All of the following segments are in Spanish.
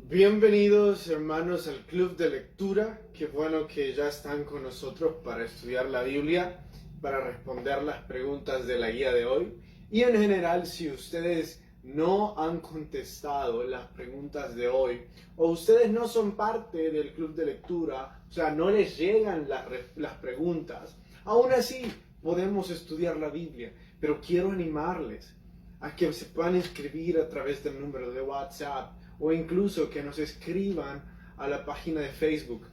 Bienvenidos hermanos al Club de Lectura. Qué bueno que ya están con nosotros para estudiar la Biblia, para responder las preguntas de la guía de hoy. Y en general, si ustedes no han contestado las preguntas de hoy, o ustedes no son parte del Club de Lectura, o sea, no les llegan las preguntas, aún así podemos estudiar la Biblia. Pero quiero animarles a que se puedan inscribir a través del número de WhatsApp, o incluso que nos escriban a la página de Facebook,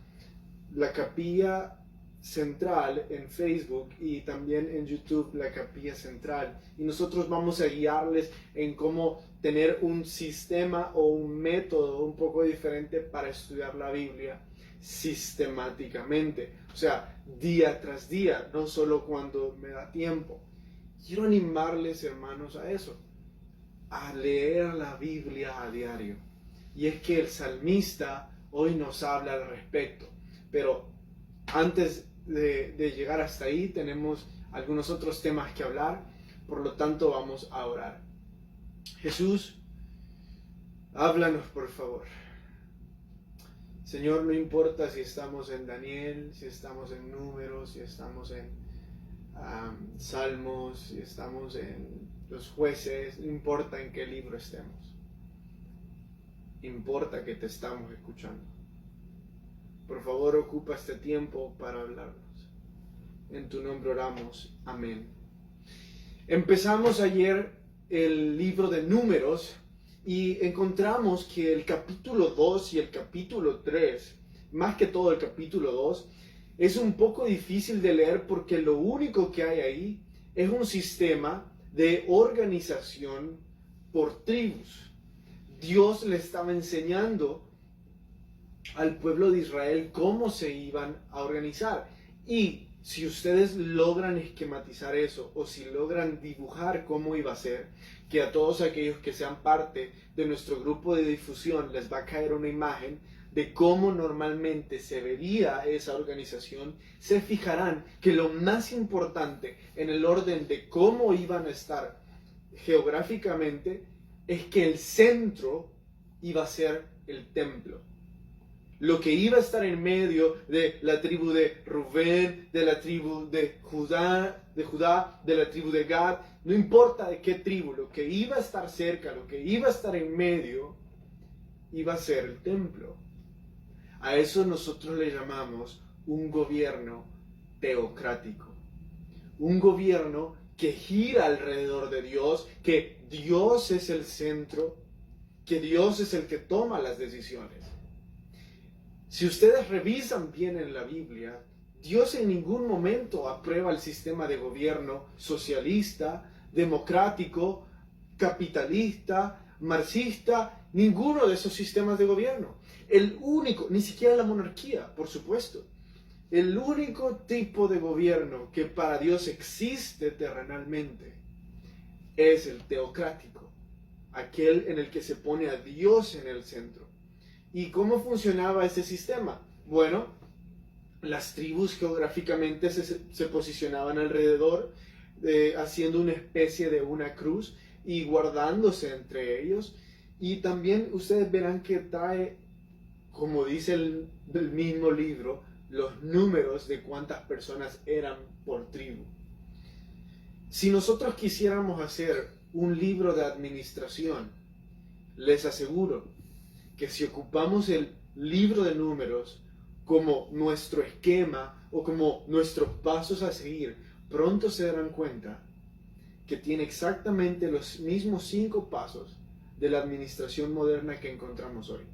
la Capilla Central en Facebook, y también en YouTube, la Capilla Central. Y nosotros vamos a guiarles en cómo tener un sistema o un método un poco diferente para estudiar la Biblia sistemáticamente. O sea, día tras día, no solo cuando me da tiempo. Quiero animarles, hermanos, a eso, a leer la Biblia a diario. Y es que el salmista hoy nos habla al respecto. Pero antes de llegar hasta ahí, tenemos algunos otros temas que hablar. Por lo tanto, vamos a orar. Jesús, háblanos por favor. Señor, no importa si estamos en Daniel, si estamos en Números, si estamos en Salmos, si estamos en los Jueces, no importa en qué libro estemos. Importa que te estamos escuchando. Por favor, ocupa este tiempo para hablarnos. En tu nombre oramos. Amén. Empezamos ayer el libro de Números y encontramos que el capítulo 2 y el capítulo 3, más que todo el capítulo 2, es un poco difícil de leer porque lo único que hay ahí es un sistema de organización por tribus. Dios le estaba enseñando al pueblo de Israel cómo se iban a organizar. Y si ustedes logran esquematizar eso, o si logran dibujar cómo iba a ser, que a todos aquellos que sean parte de nuestro grupo de difusión les va a caer una imagen de cómo normalmente se vería esa organización, se fijarán que lo más importante en el orden de cómo iban a estar geográficamente es que el centro iba a ser el templo. Lo que iba a estar en medio de la tribu de Rubén, de la tribu de Judá, de la tribu de Gad, no importa de qué tribu, lo que iba a estar cerca, lo que iba a estar en medio, iba a ser el templo. A eso nosotros le llamamos un gobierno teocrático. Un gobierno que gira alrededor de Dios, que Dios es el centro, que Dios es el que toma las decisiones. Si ustedes revisan bien en la Biblia, Dios en ningún momento aprueba el sistema de gobierno socialista, democrático, capitalista, marxista, ninguno de esos sistemas de gobierno. El único, ni siquiera la monarquía, por supuesto. El único tipo de gobierno que para Dios existe terrenalmente es el teocrático, aquel en el que se pone a Dios en el centro. ¿Y cómo funcionaba ese sistema? Bueno, las tribus geográficamente se posicionaban alrededor, haciendo una especie de una cruz y guardándose entre ellos. Y también ustedes verán que trae, como dice el mismo libro, los números de cuántas personas eran por tribu. Si nosotros quisiéramos hacer un libro de administración, les aseguro que si ocupamos el libro de números como nuestro esquema o como nuestros pasos a seguir, pronto se darán cuenta que tiene exactamente los mismos 5 pasos de la administración moderna que encontramos hoy.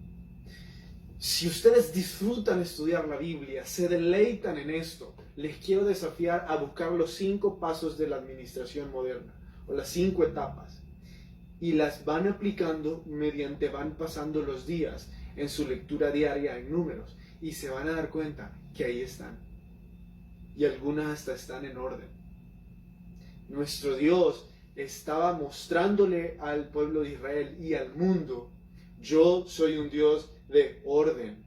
Si ustedes disfrutan estudiar la Biblia, se deleitan en esto, les quiero desafiar a buscar los 5 pasos de la administración moderna, o las 5 etapas, y las van aplicando mediante van pasando los días en su lectura diaria en Números, y se van a dar cuenta que ahí están, y algunas hasta están en orden. Nuestro Dios estaba mostrándole al pueblo de Israel y al mundo: yo soy un Dios de orden.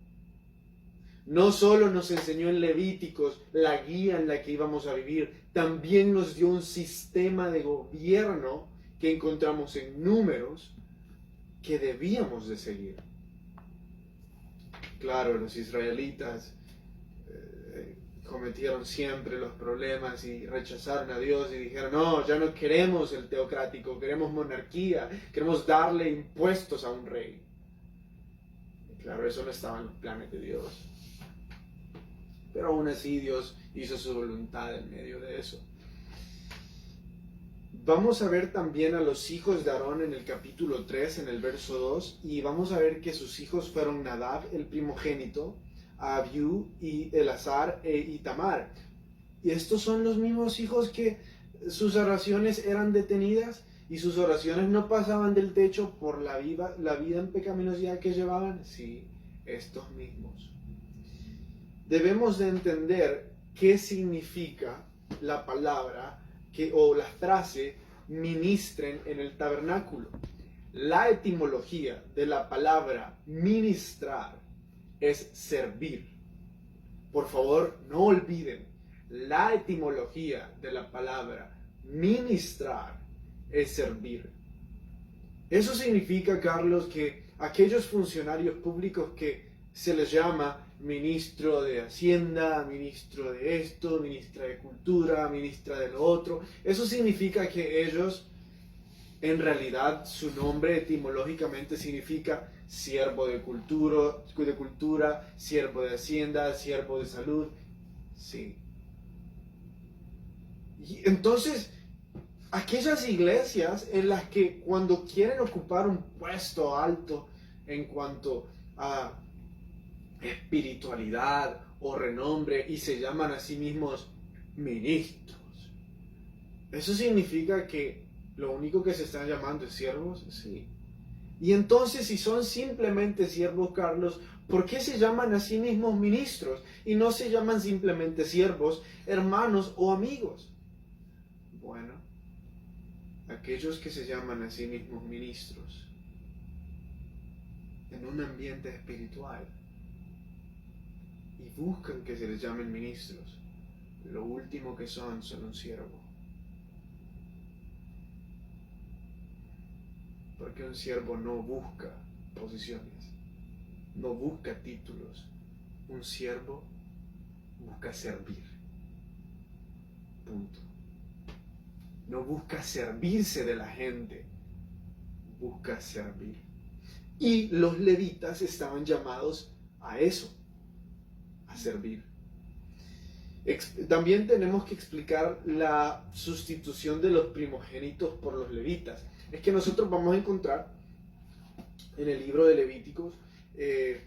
No solo nos enseñó en Levíticos la guía en la que íbamos a vivir, también nos dio un sistema de gobierno que encontramos en Números que debíamos de seguir. claro, los israelitas cometieron siempre los problemas y rechazaron a Dios y dijeron, no, ya no queremos el teocrático, queremos monarquía, queremos darle impuestos a un rey. Y claro, eso no estaba en los planes de Dios. Pero aún así Dios hizo su voluntad en medio de eso. Vamos a ver también a los hijos de Aarón en el capítulo 3, en el verso 2, y vamos a ver que sus hijos fueron Nadab, el primogénito, Abiú y Elazar e Itamar. Y estos son los mismos hijos que sus oraciones eran detenidas y sus oraciones no pasaban del techo por la vida en pecaminosidad que llevaban. Sí, estos mismos. Debemos de entender qué significa la palabra o la frase ministren en el tabernáculo. La etimología de la palabra ministrar es servir. Por favor, no olviden, la etimología de la palabra ministrar es servir. Eso significa, Carlos, que aquellos funcionarios públicos que se les llama ministro de Hacienda, ministro de esto, ministra de Cultura, ministra de lo otro, eso significa que ellos, en realidad, su nombre etimológicamente significa siervo de cultura, siervo de Hacienda, siervo de salud. Sí. Y entonces, aquellas iglesias en las que cuando quieren ocupar un puesto alto en cuanto a espiritualidad o renombre y se llaman a sí mismos ministros, eso significa que lo único que se están llamando es siervos. Sí. Y entonces, si son simplemente siervos, Carlos, ¿por qué se llaman a sí mismos ministros y no se llaman simplemente siervos, hermanos o amigos? Bueno, aquellos que se llaman a sí mismos ministros en un ambiente espiritual y buscan que se les llamen ministros, lo último que son un siervo. Porque un siervo no busca posiciones, no busca títulos. Un siervo busca servir. Punto. No busca servirse de la gente, busca servir. Y los levitas estaban llamados a eso, a servir. También tenemos que explicar la sustitución de los primogénitos por los levitas. Es que nosotros vamos a encontrar en el libro de Levíticos, en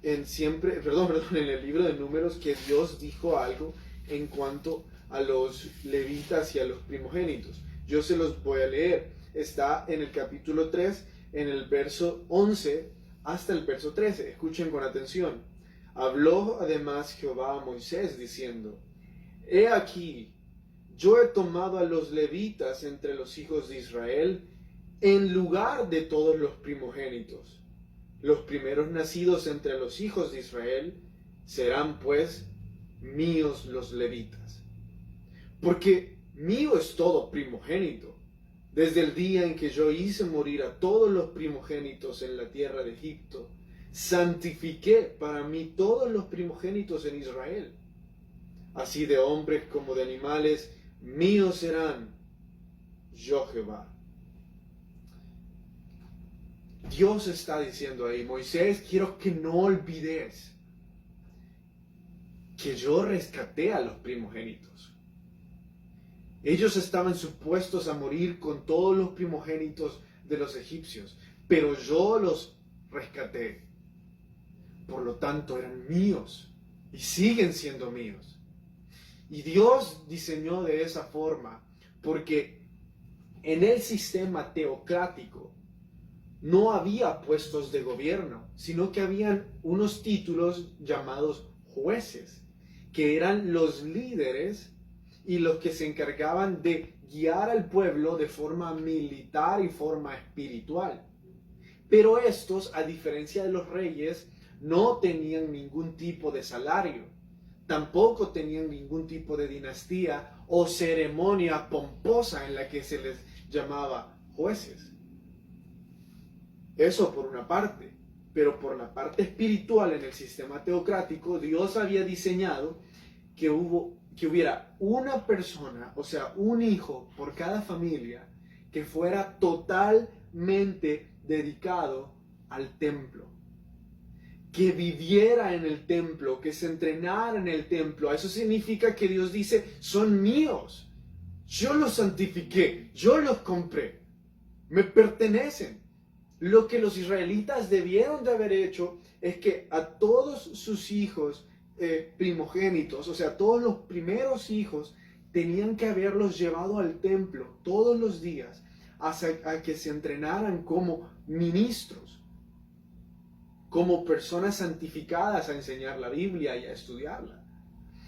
el libro de Números, que Dios dijo algo en cuanto a los levitas y a los primogénitos. Yo se los voy a leer. Está en el capítulo 3, en el verso 11 hasta el verso 13. Escuchen con atención. Habló además Jehová a Moisés diciendo: He aquí, yo he tomado a los levitas entre los hijos de Israel en lugar de todos los primogénitos. Los primeros nacidos entre los hijos de Israel serán pues míos los levitas. Porque mío es todo primogénito. Desde el día en que yo hice morir a todos los primogénitos en la tierra de Egipto, santifiqué para mí todos los primogénitos en Israel. Así de hombres como de animales, míos serán, yo Jehová. Dios está diciendo ahí: Moisés, quiero que no olvides que yo rescaté a los primogénitos. Ellos estaban supuestos a morir con todos los primogénitos de los egipcios, pero yo los rescaté. Por lo tanto, eran míos y siguen siendo míos. Y Dios diseñó de esa forma porque en el sistema teocrático no había puestos de gobierno, sino que habían unos títulos llamados jueces, que eran los líderes y los que se encargaban de guiar al pueblo de forma militar y forma espiritual. Pero estos, a diferencia de los reyes, no tenían ningún tipo de salario, tampoco tenían ningún tipo de dinastía o ceremonia pomposa en la que se les llamaba jueces. Eso por una parte. pero por la parte espiritual en el sistema teocrático, Dios había diseñado que hubiera una persona, o sea, un hijo por cada familia, que fuera totalmente dedicado al templo, que viviera en el templo, que se entrenara en el templo. Eso significa que Dios dice, son míos, yo los santifiqué, yo los compré, me pertenecen. Lo que los israelitas debieron de haber hecho es que a todos sus hijos primogénitos, o sea, todos los primeros hijos, tenían que haberlos llevado al templo todos los días a que se entrenaran como ministros, como personas santificadas a enseñar la Biblia y a estudiarla.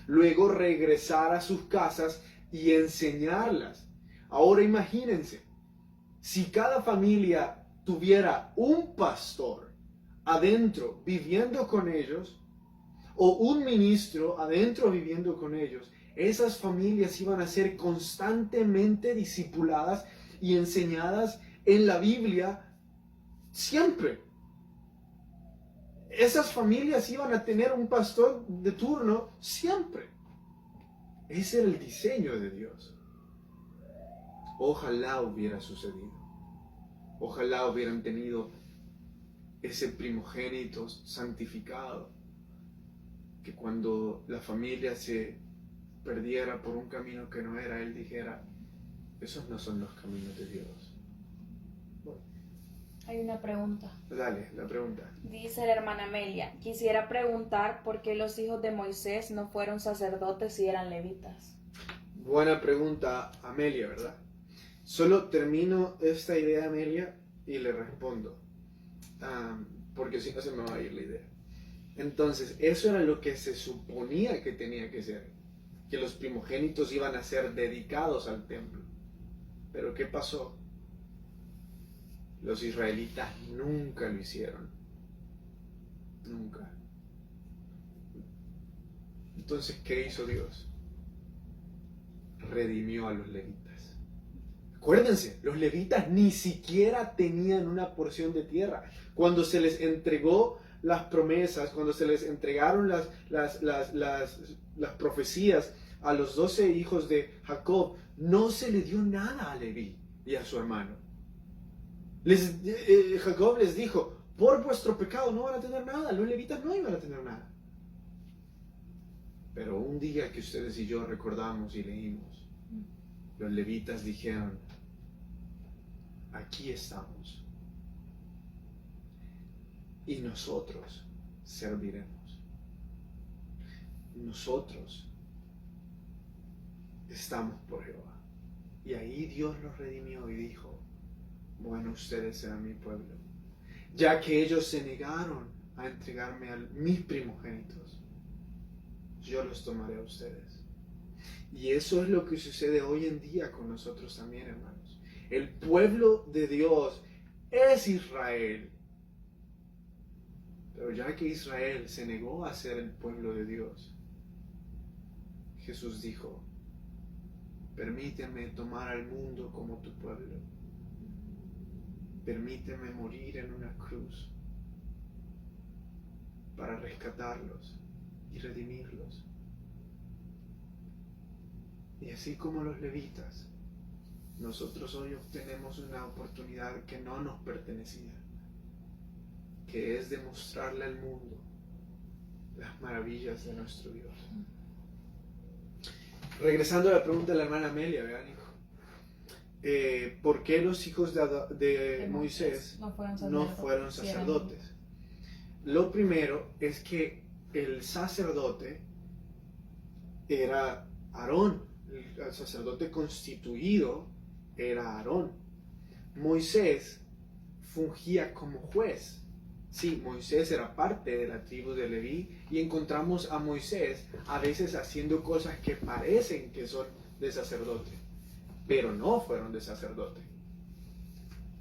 Luego regresar a sus casas y enseñarlas. Ahora imagínense, si cada familia tuviera un pastor adentro viviendo con ellos, o un ministro adentro viviendo con ellos, esas familias iban a ser constantemente discipuladas y enseñadas en la Biblia siempre. Esas familias iban a tener un pastor de turno siempre. Ese era el diseño de Dios. Ojalá hubiera sucedido. Ojalá hubieran tenido ese primogénito santificado, que cuando la familia se perdiera por un camino que no era, él dijera, esos no son los caminos de Dios. Bueno. Hay una pregunta. Dale, la pregunta. Dice la hermana Amelia, quisiera preguntar por qué los hijos de Moisés no fueron sacerdotes y eran levitas. Buena pregunta, Amelia, ¿verdad? Solo termino esta idea, Amelia, y le respondo, porque si no se me va a ir la idea. Entonces, eso era lo que se suponía que tenía que ser, que los primogénitos iban a ser dedicados al templo. Pero ¿qué pasó? Los israelitas nunca lo hicieron. Nunca. Entonces, ¿qué hizo Dios? Redimió a los levitas. Acuérdense, los levitas ni siquiera tenían una porción de tierra. Cuando se les entregó las promesas, cuando se les entregaron las profecías a los 12 hijos de Jacob, no se le dio nada a Leví y a su hermano. Jacob les dijo, por vuestro pecado no van a tener nada, los levitas no iban a tener nada. Pero un día que ustedes y yo recordamos y leímos, los levitas dijeron, aquí estamos. Y nosotros serviremos. Nosotros estamos por Jehová. Y ahí Dios los redimió y dijo, bueno, ustedes serán mi pueblo. Ya que ellos se negaron a entregarme a mis primogénitos, yo los tomaré a ustedes. Y eso es lo que sucede hoy en día con nosotros también, hermanos. El pueblo de Dios es Israel. Pero ya que Israel se negó a ser el pueblo de Dios, Jesús dijo, permíteme tomar al mundo como tu pueblo. Permíteme morir en una cruz para rescatarlos y redimirlos. Y así como los levitas, nosotros hoy obtenemos una oportunidad que no nos pertenecía, que es demostrarle al mundo las maravillas de nuestro Dios. Regresando a la pregunta de la hermana Amelia, vean, hijo. ¿Por qué los hijos de Moisés no fueron sacerdotes? Lo primero es que el sacerdote era Aarón, el sacerdote constituido era Aarón. Moisés fungía como juez. Sí, Moisés era parte de la tribu de Leví y encontramos a Moisés a veces haciendo cosas que parecen que son de sacerdote, pero no fueron de sacerdote.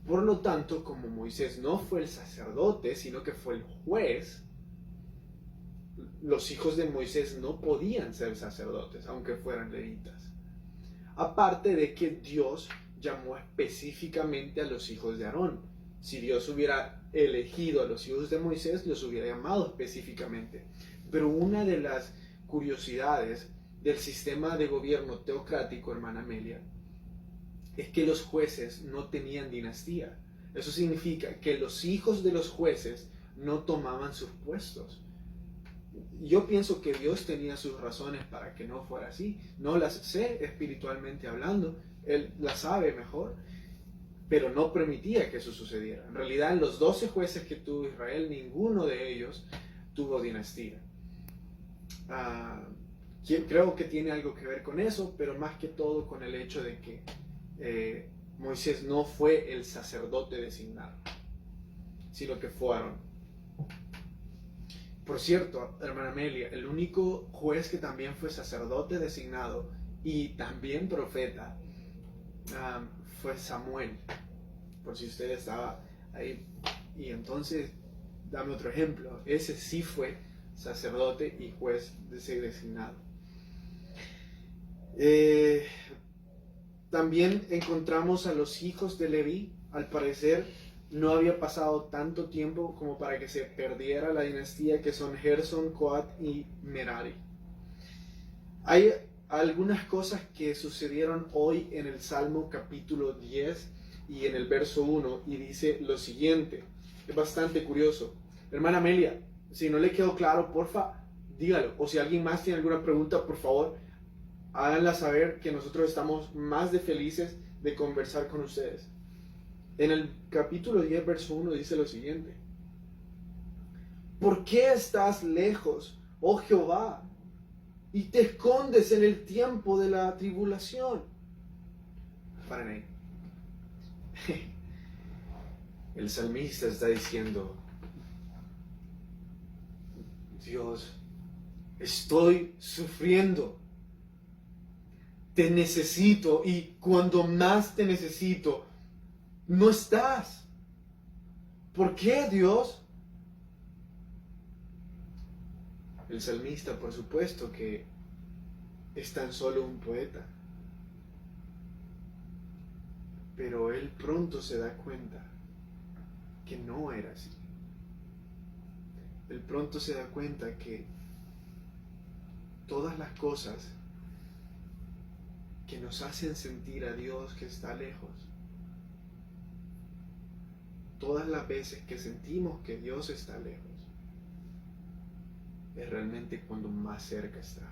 Por lo tanto, como Moisés no fue el sacerdote, sino que fue el juez, los hijos de Moisés no podían ser sacerdotes, aunque fueran levitas. Aparte de que Dios llamó específicamente a los hijos de Aarón. Si Dios hubiera elegido a los hijos de Moisés, los hubiera llamado específicamente. Pero una de las curiosidades del sistema de gobierno teocrático, hermana Amelia, es que los jueces no tenían dinastía. Eso significa que los hijos de los jueces no tomaban sus puestos. Yo pienso que Dios tenía sus razones para que no fuera así. No las sé espiritualmente hablando, Él las sabe mejor, pero no permitía que eso sucediera. En realidad, en los 12 jueces que tuvo Israel, ninguno de ellos tuvo dinastía. Creo que tiene algo que ver con eso, pero más que todo con el hecho de que Moisés no fue el sacerdote designado, sino que fueron. Por cierto, hermana Amelia, el único juez que también fue sacerdote designado y también profeta fue Samuel, por si usted estaba ahí. Y entonces, dame otro ejemplo. Ese sí fue sacerdote y juez designado. También encontramos a los hijos de Leví. Al parecer no había pasado tanto tiempo como para que se perdiera la dinastía, que son Gerson, Coat y Merari. Hay algunas cosas que sucedieron hoy en el Salmo capítulo 10 y en el verso 1, y dice lo siguiente. Es bastante curioso. Hermana Amelia, si no le quedó claro, porfa, dígalo. O si alguien más tiene alguna pregunta, por favor, háganla saber, que nosotros estamos más de felices de conversar con ustedes. En el capítulo 10, verso 1 dice lo siguiente. ¿Por qué estás lejos, oh Jehová, y te escondes en el tiempo de la tribulación? Paren ahí. El salmista está diciendo, Dios, estoy sufriendo, te necesito, y cuando más te necesito, no estás. ¿Por qué, Dios? El salmista, por supuesto, que es tan solo un poeta, pero él pronto se da cuenta que no era así. Él pronto se da cuenta que todas las cosas que nos hacen sentir a Dios que está lejos, todas las veces que sentimos que Dios está lejos, es realmente cuando más cerca está.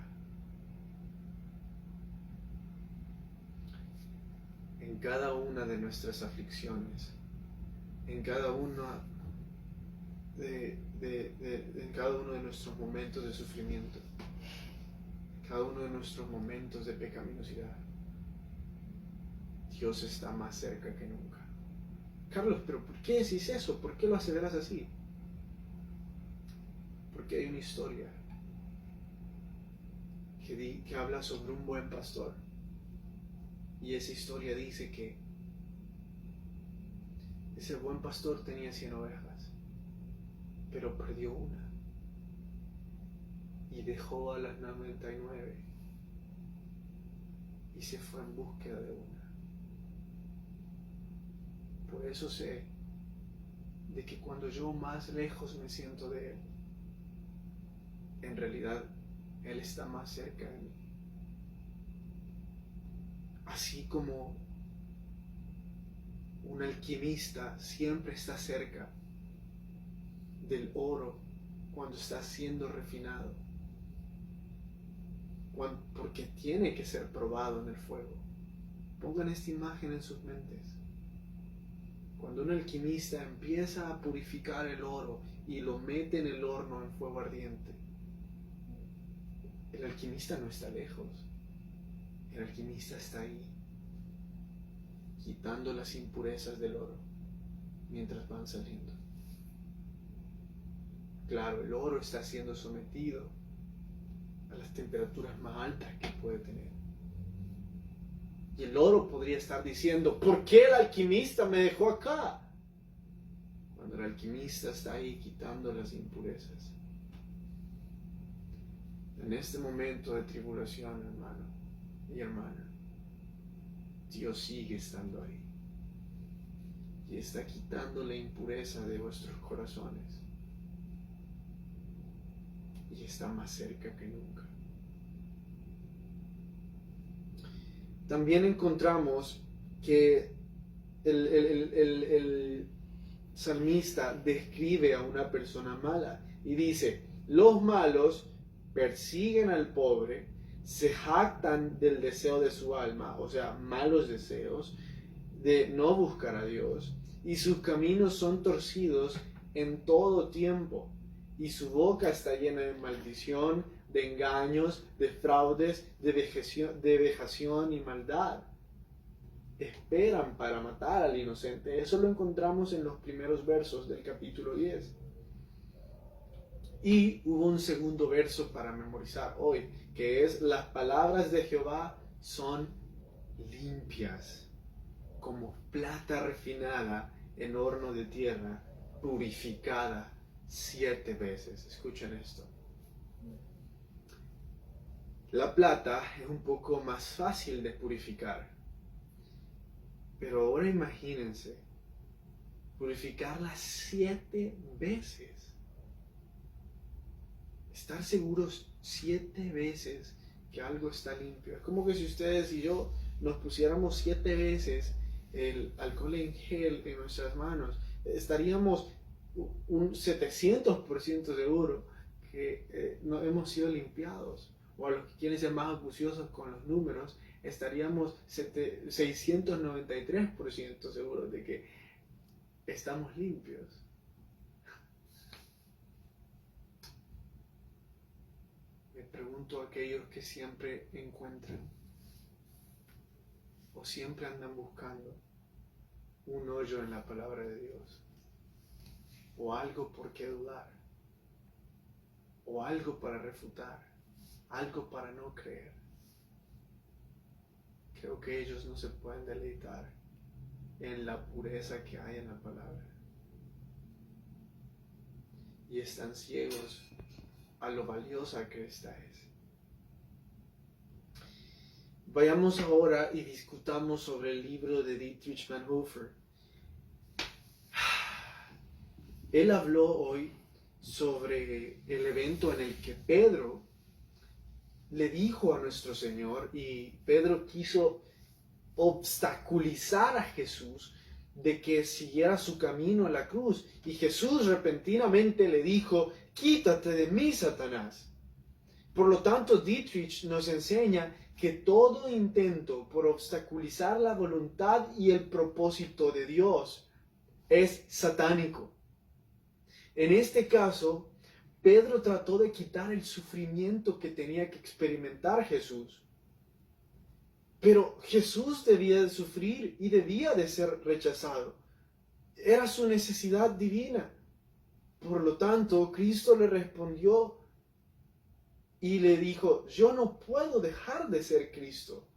En cada una de nuestras aflicciones, en cada una en cada uno de nuestros momentos de sufrimiento, cada uno de nuestros momentos de pecaminosidad, Dios está más cerca que nunca. Carlos, pero ¿por qué decís eso? ¿Por qué lo aseveras así? Porque hay una historia que habla sobre un buen pastor, y esa historia dice que ese buen pastor tenía 100 ovejas, pero perdió una y dejó a las 99 y se fue en búsqueda de una. Por eso sé de que cuando yo más lejos me siento de Él, en realidad Él está más cerca de mí. Así como un alquimista siempre está cerca del oro cuando está siendo refinado, porque tiene que ser probado en el fuego. Pongan esta imagen en sus mentes. Cuando un alquimista empieza a purificar el oro y lo mete en el horno en fuego ardiente, el alquimista no está lejos. El alquimista está ahí, quitando las impurezas del oro mientras van saliendo. Claro, el oro está siendo sometido a las temperaturas más altas que puede tener. Y el oro podría estar diciendo, ¿por qué el alquimista me dejó acá? Cuando el alquimista está ahí quitando las impurezas. En este momento de tribulación, hermano y hermana, Dios sigue estando ahí. y está quitando la impureza de vuestros corazones. Y está más cerca que nunca. También encontramos que el salmista describe a una persona mala y dice: los malos persiguen al pobre, se jactan del deseo de su alma, o sea, malos deseos, de no buscar a Dios, y sus caminos son torcidos en todo tiempo, y su boca está llena de maldición, de engaños, de fraudes, de vejación y maldad. Esperan para matar al inocente. Eso lo encontramos en los primeros versos del capítulo 10. Y hubo un segundo verso para memorizar hoy, que es: las palabras de Jehová son limpias, como plata refinada en horno de tierra, purificada 7 veces. Escuchen esto. La plata es un poco más fácil de purificar. Pero ahora imagínense, purificarla 7 veces. Estar seguros 7 veces que algo está limpio. Es como que si ustedes y yo nos pusiéramos 7 veces el alcohol en gel en nuestras manos, estaríamos un 700% seguro que no hemos sido limpiados. O a los que quieren ser más acuciosos con los números, estaríamos 693% seguros de que estamos limpios. Me pregunto a aquellos que siempre encuentran o siempre andan buscando un hoyo en la palabra de Dios, o algo por qué dudar, o algo para refutar, algo para no creer. Creo que ellos no se pueden deleitar en la pureza que hay en la palabra. Y están ciegos a lo valiosa que esta es. Vayamos ahora y discutamos sobre el libro de Dietrich Bonhoeffer. Él habló hoy sobre el evento en el que Pedro le dijo a nuestro Señor, y Pedro quiso obstaculizar a Jesús de que siguiera su camino a la cruz, y Jesús repentinamente le dijo: quítate de mí, Satanás. Por lo tanto, Dietrich nos enseña que todo intento por obstaculizar la voluntad y el propósito de Dios es satánico. En este caso, Pedro trató de quitar el sufrimiento que tenía que experimentar Jesús. Pero Jesús debía de sufrir y debía de ser rechazado. Era su necesidad divina. Por lo tanto, Cristo le respondió y le dijo: yo no puedo dejar de ser Cristo.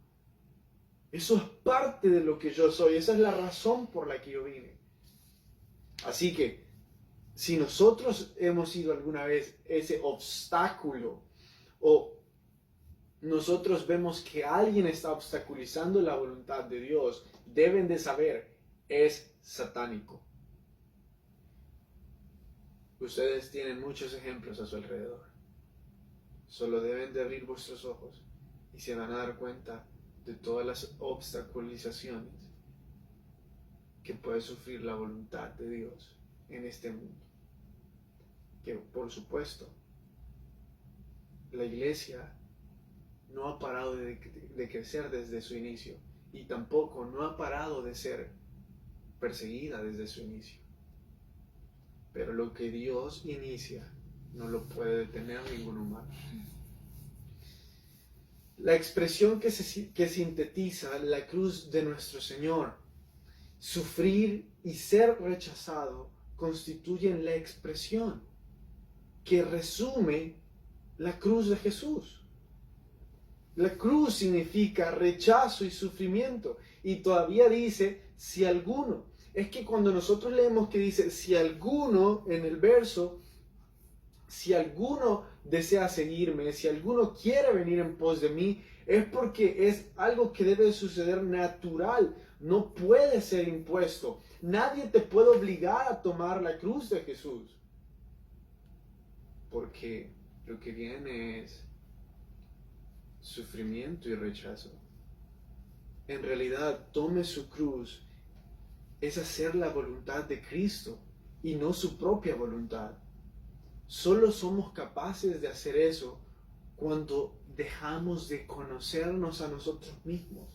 Eso es parte de lo que yo soy. Esa es la razón por la que yo vine. Así que, si nosotros hemos sido alguna vez ese obstáculo, o nosotros vemos que alguien está obstaculizando la voluntad de Dios, deben de saber, es satánico. Ustedes tienen muchos ejemplos a su alrededor. Solo deben de abrir vuestros ojos y se van a dar cuenta de todas las obstaculizaciones que puede sufrir la voluntad de Dios en este mundo. Que por supuesto, la iglesia no ha parado de crecer desde su inicio, y tampoco no ha parado de ser perseguida desde su inicio. Pero lo que Dios inicia no lo puede detener ningún humano. La expresión que sintetiza la cruz de nuestro Señor, sufrir y ser rechazado, constituyen la expresión que resume la cruz de Jesús. La cruz significa rechazo y sufrimiento, y todavía dice: si alguno. Es que cuando nosotros leemos que dice si alguno en el verso, si alguno desea seguirme, si alguno quiere venir en pos de mí, es porque es algo que debe suceder natural, no puede ser impuesto. nadie te puede obligar a tomar la cruz de Jesús. Porque lo que viene es sufrimiento y rechazo. En realidad, tome su cruz es hacer la voluntad de Cristo y no su propia voluntad. Solo somos capaces de hacer eso cuando dejamos de conocernos a nosotros mismos.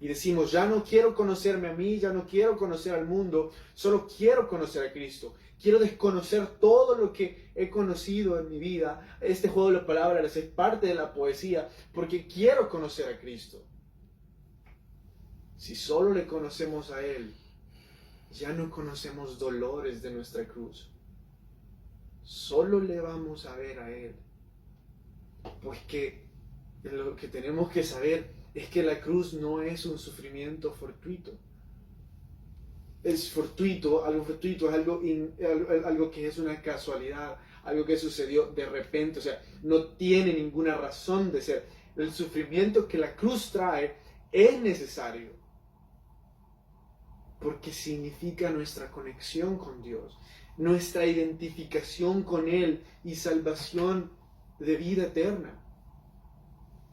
Y decimos, ya no quiero conocerme a mí, ya no quiero conocer al mundo, solo quiero conocer a Cristo. Quiero desconocer todo lo que he conocido en mi vida. Este juego de las palabras es parte de la poesía porque quiero conocer a Cristo. Si solo le conocemos a Él, ya no conocemos dolores de nuestra cruz. Solo le vamos a ver a Él. Porque lo que tenemos que saber es que la cruz no es un sufrimiento fortuito. Es fortuito, algo fortuito es algo que es una casualidad, algo que sucedió de repente, o sea, no tiene ninguna razón de ser. El sufrimiento que la cruz trae es necesario, porque significa nuestra conexión con Dios, nuestra identificación con Él y salvación de vida eterna.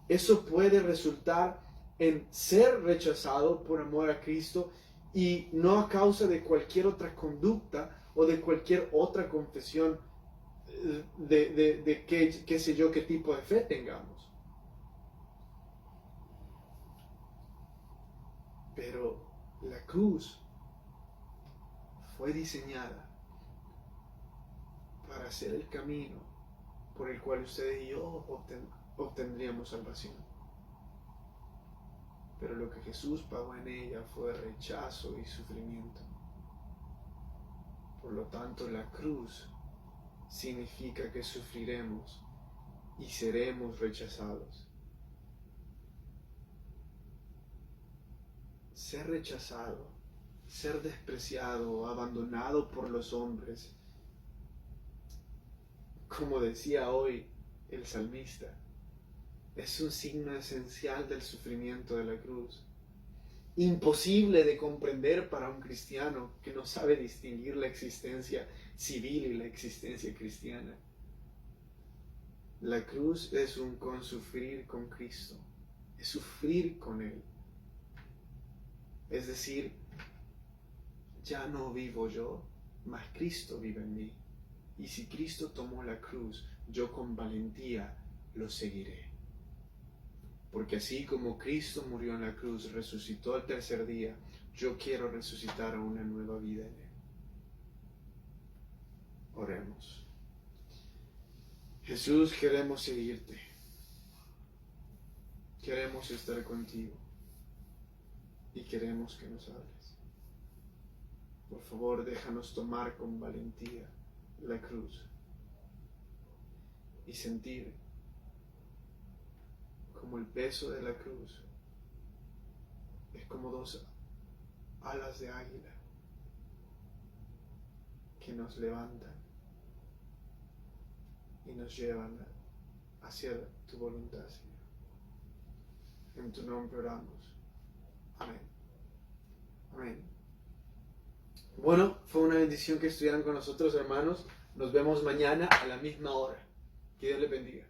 Eso puede resultar en ser rechazado por amor a Cristo y no a causa de cualquier otra conducta o de cualquier otra confesión de qué sé yo, qué tipo de fe tengamos. Pero la cruz fue diseñada para hacer el camino por el cual usted y yo obtendríamos salvación. Pero lo que Jesús pagó en ella fue rechazo y sufrimiento. Por lo tanto, la cruz significa que sufriremos y seremos rechazados. Ser rechazado, ser despreciado, abandonado por los hombres, como decía hoy el salmista, es un signo esencial del sufrimiento de la cruz. Imposible de comprender para un cristiano que no sabe distinguir la existencia civil y la existencia cristiana. La cruz es un consufrir con Cristo, es sufrir con Él. Es decir, ya no vivo yo, mas Cristo vive en mí. Y si Cristo tomó la cruz, yo con valentía lo seguiré. Porque así como Cristo murió en la cruz, resucitó al tercer día, yo quiero resucitar a una nueva vida en Él. Oremos. Jesús, queremos seguirte. Queremos estar contigo. Y queremos que nos hables. Por favor, déjanos tomar con valentía la cruz y sentir como el peso de la cruz es como dos alas de águila que nos levantan y nos llevan hacia tu voluntad, Señor. En tu nombre oramos. Amén. Amén. Bueno, fue una bendición que estuvieran con nosotros, hermanos. Nos vemos mañana a la misma hora. Que Dios les bendiga.